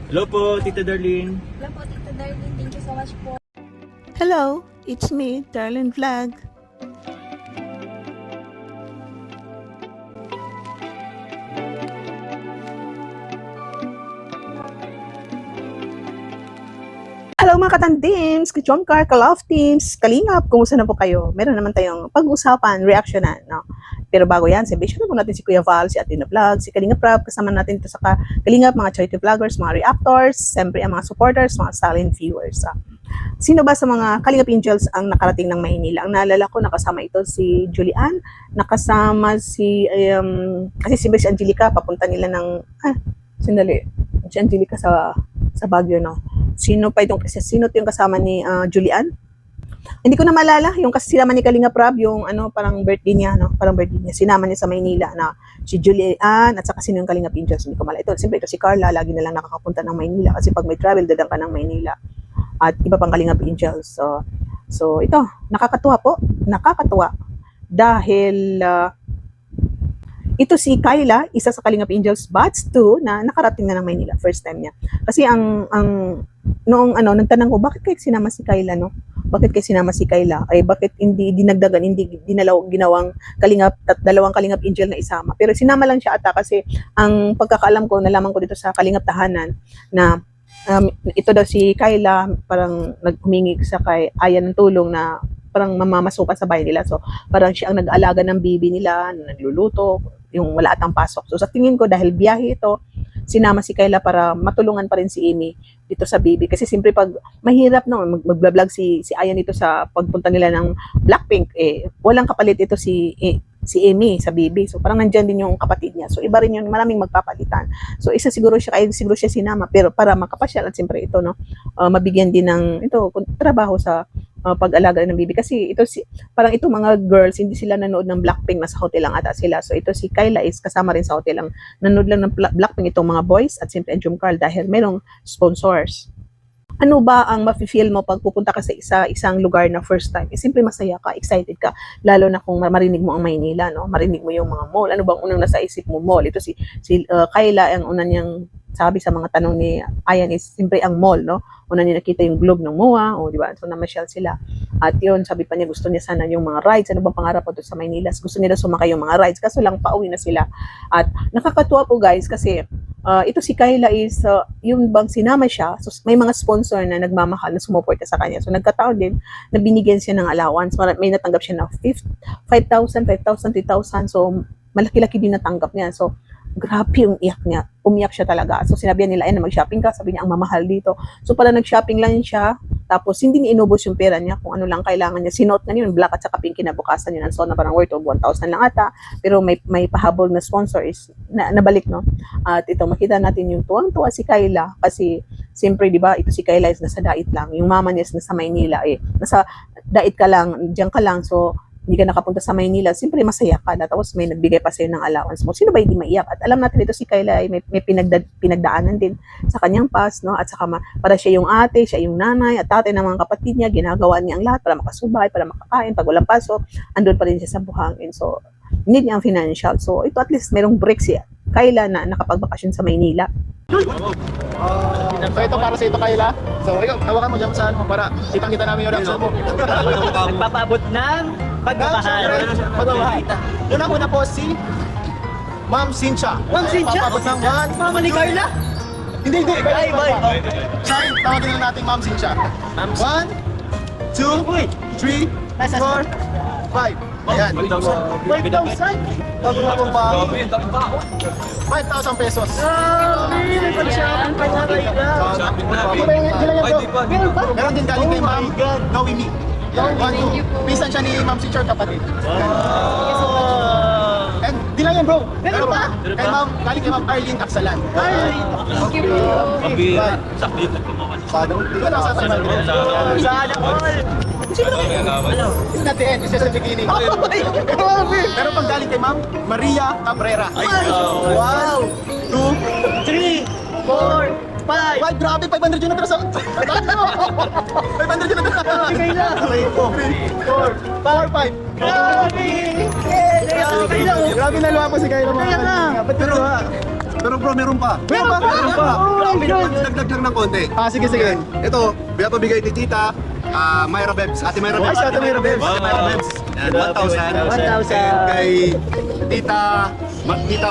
Hello po, Tita Darlene. Hello po, Tita Darlene. Thank you so much po. Hello, it's me, Darlene Vlog. Hello mga katandims, ka-Jomcar, ka-Love Teams, Kalingap, kumusta na po kayo? Meron naman tayong pag-usapan, reactionan, no? Pero bago yan, sabihin na po natin si Kuya Val, si Atina Vlog, si Kalingap Prab, kasama natin ito sa Kalingap, mga charity vloggers, mga reactors, siyempre ang mga supporters, mga silent viewers. Sino ba sa mga Kalingap Angels ang nakarating ng Maynila? Ang naalala ko, nakasama ito si Julian, nakasama si, kasi si Angelica, papunta nila ng, sandali, si Angelica sa Baguio, no? Sino yung kasama ni Julian? Hindi ko na maalala, yung kasi sinama ni Kalinga Prab, yung parang birthday niya, no? Parang birthday niya. Sinama niya sa Maynila na si Julian at saka sino yung Kalinga Angels, hindi ko maalala. Ito, siyempre ito si Carla, lagi na lang nakakapunta ng Maynila kasi pag may travel, dadang ka ng Maynila. At iba pang Kalinga Angels. So ito, nakakatuwa po. Nakakatuwa. Dahil ito si Kyla, isa sa Kalingap Angels batch 2 na nakarating na ng Maynila, first time niya. Kasi noong nagtanong ko, bakit kayo sinama si Kyla, no? Bakit kayo sinama si Kyla? Ay bakit hindi dinagdagan, hindi ginawang Kalingap, dalawang Kalingap Angel na isama. Pero sinama lang siya ata kasi ang pagkakaalam ko, nalaman ko dito sa Kalingap Tahanan na ito daw si Kyla parang naghumingi sa kay Ayan ng tulong na parang mamamasukan sa bahay nila. So, parang siya ang nag-aalaga ng baby nila, nagluluto, yung wala atang pasok. So, sa tingin ko, dahil biyahe ito, sinama si Kyla para matulungan pa rin si Amy dito sa baby. Kasi siyempre pag mahirap no, mag-vlog si Ayan dito sa pagpunta nila ng Blackpink, walang kapalit ito si Amy sa baby. So parang nandyan din yung kapatid niya. So iba rin yun, maraming magpapalitan. So isa siguro siya sinama, pero para makapasyal at siyempre ito no, mabigyan din ng trabaho sa pag-alaga ng baby. Kasi parang itong mga girls, hindi sila nanood ng Blackpink, nasa hotel lang ata sila. So ito si Kyla is kasama rin sa hotel lang. Nanood lang ng Blackpink itong mga boys at siyempre ang Jomcar dahil merong sponsors. Ano ba ang mafe-feel mo pag pupunta ka sa isang lugar na first time? Simple masaya ka, excited ka, lalo na kung marinig mo ang Maynila, no? Marinig mo yung mga mall. Ano bang unang nasa isip mo? Mall. Ito si Kyla, ang unang niyang sabi sa mga tanong ni Ayan is simple ang mall, no? Una niya nakita yung globe ng MOA, di ba? So namasyal sila. At yun, sabi pa niya gusto niya sana yung mga rides. Ano bang pangarap po doon sa Maynila? Gusto nila sumakay yung mga rides, kaso lang pauwi na sila. At nakakatuwa po guys kasi ito si Kyla is yung bang sinama siya, so may mga sponsor na nagmamahal na sumuporta sa kanya. So nagkataon din na binigyan siya ng allowance. May natanggap siya ng 5,000, 3,000. So malaki-laki din natanggap niya. So grabe yung iyak niya. Umiyak siya talaga. So sinabihan nila, na mag-shopping ka. Sabi niya, ang mamahal dito. So pala nag-shopping lang siya. Tapos hindi niya inubos yung pera niya kung ano lang kailangan niya. Sinuot na yun, black at saka pink kinabukasan yun. So na parang worth of 1,000 lang ata. Pero may pahabol na sponsor is nabalik, no? At ito, makita natin yung tuwang-tuwa si Kyla. Kasi siyempre, di ba, ito si Kyla is nasa dait lang. Yung mama niya is nasa Maynila. Nasa dait ka lang, diyan ka lang. So hindi ka nakapunta sa Maynila, siyempre masaya ka na, tapos may nagbigay pa sa'yo ng allowance mo. Sino ba hindi maiyak? At alam natin ito si Kyla ay may pinagdaanan din sa kanyang past, no? At saka para siya yung ate, siya yung nanay, at tatay ng mga kapatid niya, ginagawa niya ang lahat para makasubay, para makakain, pag walang pasok, andun pa rin siya sa buhangin. So, need niya ang financial. So, ito at least merong break siya. Kyla na nakapagbakasyon sa Maynila. So ito para sa ito, Kyla. So ikaw, hawakan mo dyan sa para kitang-kita namin yung reaction mo. Nagpapaabot ng pagmamahal. Una-una po si Ma'am Cynthia. Ma'am Cynthia? Papabot ng yan. Mama ni Carla? Hindi. Ay, boy. Sorry, tawagin na natin Ma'am Cynthia. 1, 2, 3, 4, 5. Ayan. 5,000? Bago na pong bago. 5,000 pesos. May pala siya ang pangaray ka. Meron din galing kay Ma'am Gawimi. Pisan siya ni Ma'am Cynthia kapatid. And di lang yan bro. Meron pa? Kay Ma'am, galing kay Ma'am Arlene Aksalan. Thank you po. Pabira. Sakli na kumakas. Ikaw na sa tayo. Sana all. It's not the end, it's just the beginning. Meron pang galing kay Ma'am Maria Cabrera. Wow! 2, 3, 4, 5. Wow, grabe, 500 yun na pero sa... 500 yun na pero. Bigay na. 3, 4, 5. Grabe! Grabe na luha po si Kyla mga Kaya nga. Ba't pero Pero bro, meron pa. Meron pa? Meron pa. Oh, good. Dagdag lang ng konti. Sige, sige. Ito, pinapabigay ni Tita Myra Bebs. Ate Myra Bebs. Ay, si Ate Myra Bebs. Ate Myra Bebs. Yan, 1,000. 1,000. Kay Tita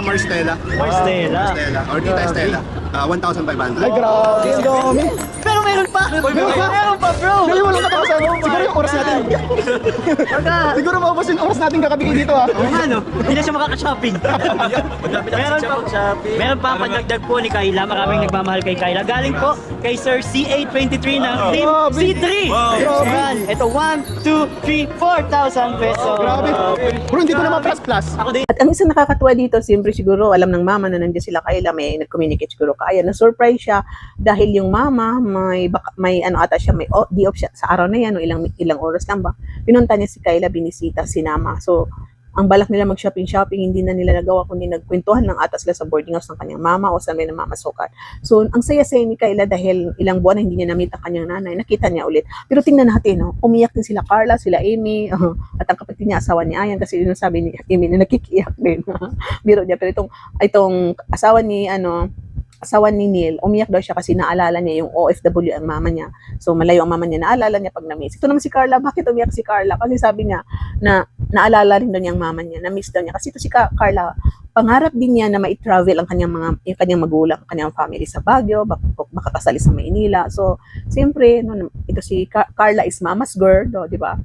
Marstella. Marstella. Or Tita Estela. 1,500. Ay, grabe. Ang dami. Pero meron pa! Meron pa, bro! Ngayon walang katapos ano? Siguro yung oras natin. Siguro maubos yung oras natin kakabigay dito ah. Oo nga, no? Hindi na siya makaka-shopping. Meron pa pandagdag po ni Kayla. Maraming nagmamahal kay Kayla. Galing po kay Sir CA23 ng Team C3. Grabe. Yan. Ito, 1, 2, 3, 4,000 pesos. Grabe. Bro, hindi ko naman plus. Ako din. At ang isang nakakatuwa dito, siyempre siguro alam ng mama na nandiyan sila Kayla, may nag-communicate siguro kaya na-surprise siya dahil yung mama may ano ata siya, may di off siya sa araw na yan, no, ilang oras lang ba. Pinunta niya si Kayla, binisita, sinama. So, ang balak nila mag-shopping, hindi na nila nagawa kundi nagkwentuhan ng ata sila sa boarding house ng kanyang mama o sa may ng mama Sokar. So, ang saya-saya ni Kayla dahil ilang buwan na hindi niya na-meet ang kanyang nanay, nakita niya ulit. Pero tingnan natin, no, umiyak din sila Carla, sila Amy, at ang kapatid niya, asawa ni Ayan, kasi yun ang sabi ni Amy na nakikiyak din. Biro niya. Pero itong asawa ni Neil, umiyak daw siya kasi naalala niya yung OFW ang mama niya. So, malayo ang mama niya, naalala niya pag na-miss. Ito naman si Carla, bakit umiyak si Carla? Kasi sabi niya na naalala rin daw niya ang mama niya, na-miss daw niya. Kasi ito si Carla, pangarap din niya na mai-travel ang yung kanyang magulang, ang kanyang family sa Baguio, makakasali sa Maynila. So, siyempre, ito si Carla is mama's girl, di ba?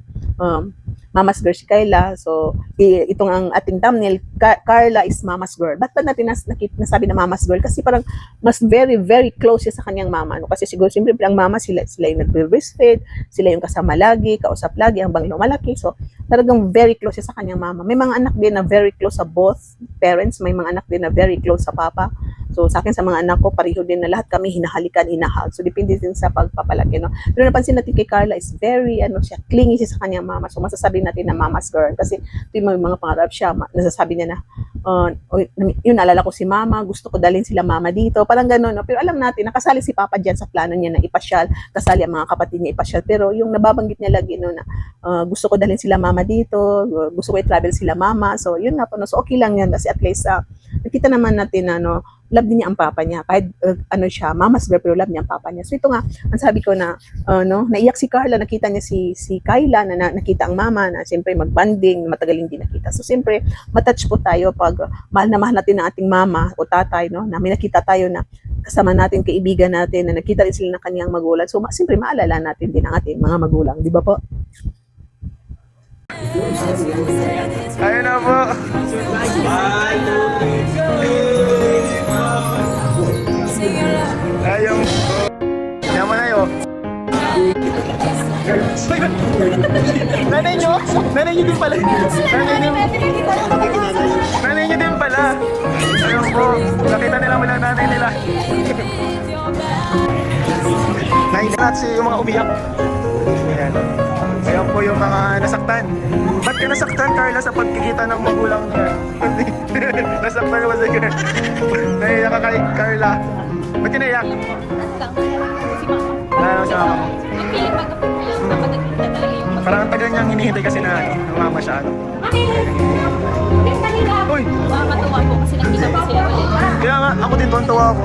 Mama's girl si Kayla. So, itong ang ating thumbnail, Carla is mama's girl. Ba't ba natin nasabi na mama's girl? Kasi parang mas very, very close siya sa kanyang mama. No? Kasi siguro, siyempre, ang mama, sila yung nag-breastfeed, sila yung kasama lagi, kausap lagi, hanggang lumalaki. So, talagang very close siya sa kanyang mama. May mga anak din na very close sa both parents. May mga anak din na very close sa papa. So, sa akin, sa mga anak ko, pareho din na lahat kami hinahalikan, hinahag. So, depende din sa pagpapalaki, no? Pero napansin natin kay Carla is very, clingy siya sa kanyang mama. So, masasabi natin na mama's girl. Kasi, ito yung mga pangarap siya. Nasasabi niya na, yun, naalala ko si mama, gusto ko dalhin sila mama dito. Parang gano'n, no? Pero alam natin, nakasali si papa dyan sa plano niya na ipasyal. Kasali ang mga kapatid niya ipasyal. Pero yung nababanggit niya lagi, no, na gusto ko dalhin sila mama dito, gusto ko i-travel sila mama. So, yun na po, no? So, okay lang yan. Kasi at least, nakita naman natin, love din niya ang papa niya. Kahit siya, mama's girl, pero love niya ang papa niya. So ito nga, ang sabi ko na, naiyak si Carla, nakita niya si Kayla, na nakita ang mama, na siyempre mag-banding, matagal hindi nakita. So siyempre, matouch po tayo pag mahal na mahal natin ang ating mama o tatay, no? Na may nakita tayo na kasama natin, kaibigan natin, na nakita rin sila ng kanyang magulang. So siyempre, maalala natin din ang ating mga magulang. Di ba po? Ayun na po. Ayun po. Yaman na yun. Nanay nyo? Nanay nyo din pala. Nanay nyo din pala. Ayun po. Nakita nila mo lang nanay nila. Nainat si yung mga umiyak. Ayan. Ayan po yung mga nasaktan. Ba't ka nasaktan, Carla, sa pagkikita ng magulang niya? Nasaktan ka ba sa kanya? Naiyak ka kay Carla. Ba't ka naiyak? Ano si mama mo? Parang ang tagal niyang hinihintay kasi na mama siya. Uy! Matuwa po kasi nakita ko sila ulit. Kaya nga, ako din tuwa ako.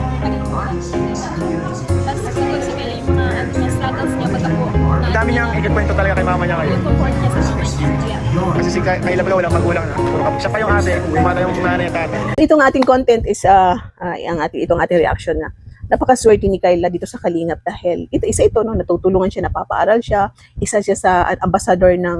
Tapos siguro si Kayla yung mga struggles niya pag ako. Ang dami niyang ikikwento talaga kay mama niya ngayon. Comfort niya sa mama niya. Kasi si Kayla pala walang magulang na. Siya pa yung ate, umata yung nanay at tatay. Itong ating content is itong ating reaction na napakaswerte ni Kayla dito sa Kalingap dahil isa ito, no, natutulungan siya, napapaaral siya, isa siya sa ambassador ng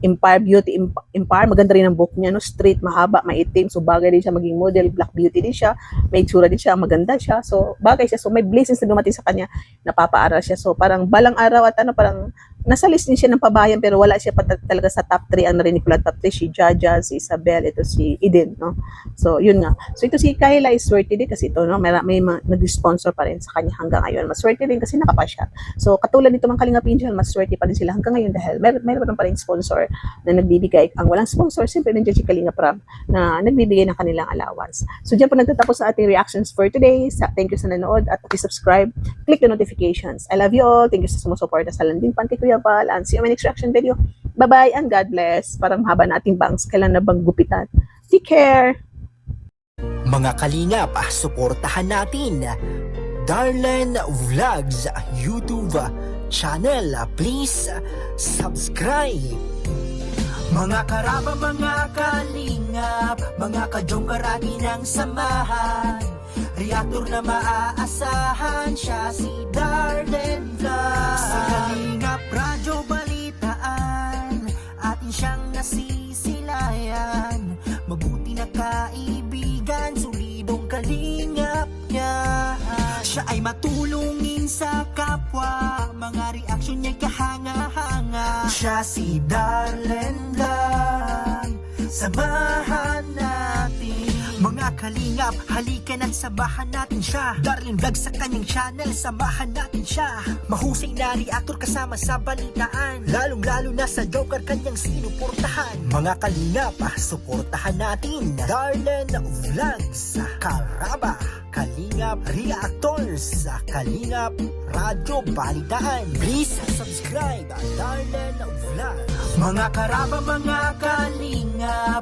Empire Beauty Empire. Maganda rin ang book niya, no, straight, mahaba, maitim, so bagay din siya maging model, black beauty din siya, may itsura din siya, maganda siya, so bagay siya, so may blessings na dumating sa kanya, napapaaral siya, so parang balang araw at parang nasa list din siya ng pabayan pero wala siya pa talaga sa top 3. Ang narinig ko lang top 3, si Jaja, si Isabel, ito si Eden, no? So, yun nga. So, ito si Kayla is swerte din kasi ito, no? May nag-sponsor pa rin sa kanya hanggang ngayon. Maswerte din kasi nakapasya. So, katulad nito mga Kalingap Angel, maswerte pa rin sila hanggang ngayon dahil meron pa rin sponsor na nagbibigay. Ang walang sponsor, siyempre nandiyan si Kalingap Rab na nagbibigay ng kanilang allowance. So, dyan po nagtatapos sa ating reactions for today. Thank you sa nanood at subscribe. Click the notifications. I love you all. Thank you sa sumusuporta sa Landing Panty Kuya Val, and see you in my next reaction video. Bye-bye and God bless. Parang haba na ating bangs. Kailan na bang gupitan? Take care! Mga kalingap, suportahan natin Darlen Vlogs YouTube channel. Please subscribe. Mga karaba, mga kalingap, mga ka-joker atin ang samahan. Reactor na maaasahan, siya si Darlen Vlogs. Sa Kalingap Radyo Balitaan, atin siyang nasisilayan. Mabuti na kaibigan, solidong kalingap niya. Siya ay matulungin sa kapwa, mga reaksyon niya'y kahanga-hanga. Siya si Darlen Vlog, samahan natin. Mga kalingap, halika na't sabahan natin siya. Darlen Vlog sa kanyang channel, samahan natin siya. Mahusay na reactor kasama sa balitaan, lalong-lalo na sa Joker kanyang sinuportahan. Mga kalingap, suportahan natin Darlen Vlogs, Karaba, Kalingap Reactors, Kalingap Radyo Balitaan. Please subscribe Darlen Vlogs. Mga karaba, mga kalingap,